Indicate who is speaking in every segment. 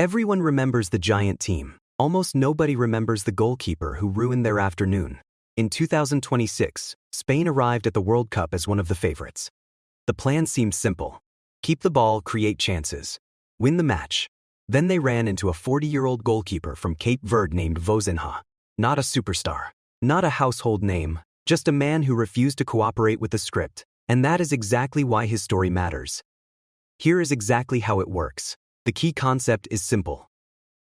Speaker 1: Everyone remembers the giant team. Almost nobody remembers the goalkeeper who ruined their afternoon. In 2026, Spain arrived at the World Cup as one of the favorites. The plan seemed simple. Keep the ball, create chances, win the match. Then they ran into a 40-year-old goalkeeper from Cape Verde named Vozinha. Not a superstar, not a household name, just a man who refused to cooperate with the script. And that is exactly why his story matters. Here is exactly how it works. The key concept is simple.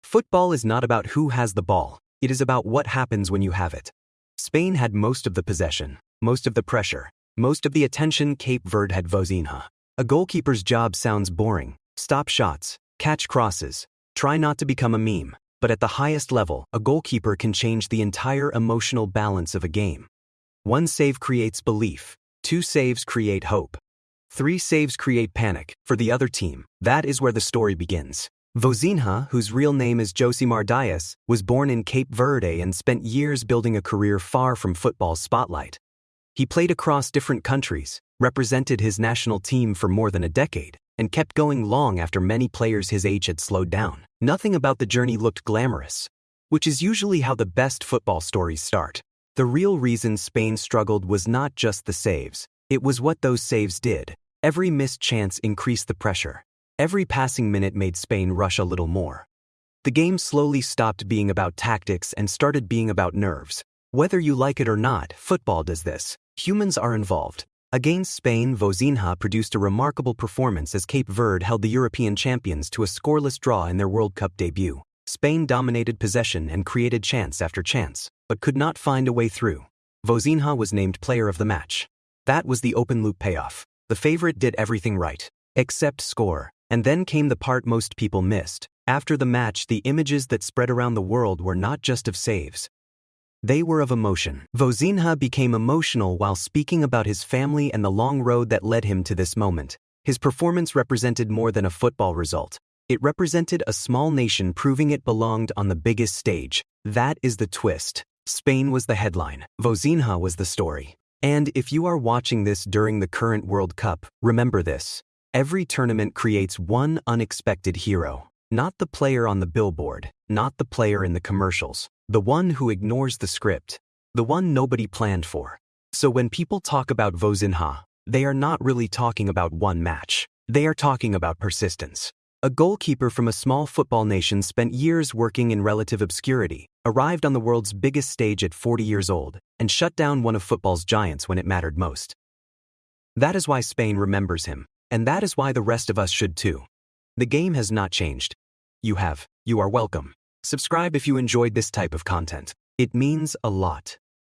Speaker 1: Football is not about who has the ball, it is about what happens when you have it. Spain had most of the possession, most of the pressure, most of the attention. Cape Verde had Vozinha. A goalkeeper's job sounds boring. Stop shots, catch crosses, try not to become a meme. But at the highest level, a goalkeeper can change the entire emotional balance of a game. One save creates belief, 2 saves create hope, 3 saves create panic for the other team. That is where the story begins. Vozinha, whose real name is Josimar Dias, was born in Cape Verde and spent years building a career far from football's spotlight. He played across different countries, represented his national team for more than a decade, and kept going long after many players his age had slowed down. Nothing about the journey looked glamorous, which is usually how the best football stories start. The real reason Spain struggled was not just the saves, it was what those saves did. Every missed chance increased the pressure. Every passing minute made Spain rush a little more. The game slowly stopped being about tactics and started being about nerves. Whether you like it or not, football does this. Humans are involved. Against Spain, Vozinha produced a remarkable performance as Cape Verde held the European champions to a scoreless draw in their World Cup debut. Spain dominated possession and created chance after chance, but could not find a way through. Vozinha was named player of the match. That was the open-loop payoff. The favorite did everything right, except score. And then came the part most people missed. After the match, the images that spread around the world were not just of saves. They were of emotion. Vozinha became emotional while speaking about his family and the long road that led him to this moment. His performance represented more than a football result. It represented a small nation proving it belonged on the biggest stage. That is the twist. Spain was the headline. Vozinha was the story. And if you are watching this during the current World Cup, remember this. Every tournament creates one unexpected hero. Not the player on the billboard, not the player in the commercials, the one who ignores the script, the one nobody planned for. So when people talk about Vozinha, they are not really talking about one match. They are talking about persistence. A goalkeeper from a small football nation spent years working in relative obscurity, arrived on the world's biggest stage at 40 years old, and shut down one of football's giants when it mattered most. That is why Spain remembers him. And that is why the rest of us should too. The game has not changed. You have. You are welcome. Subscribe if you enjoyed this type of content. It means a lot.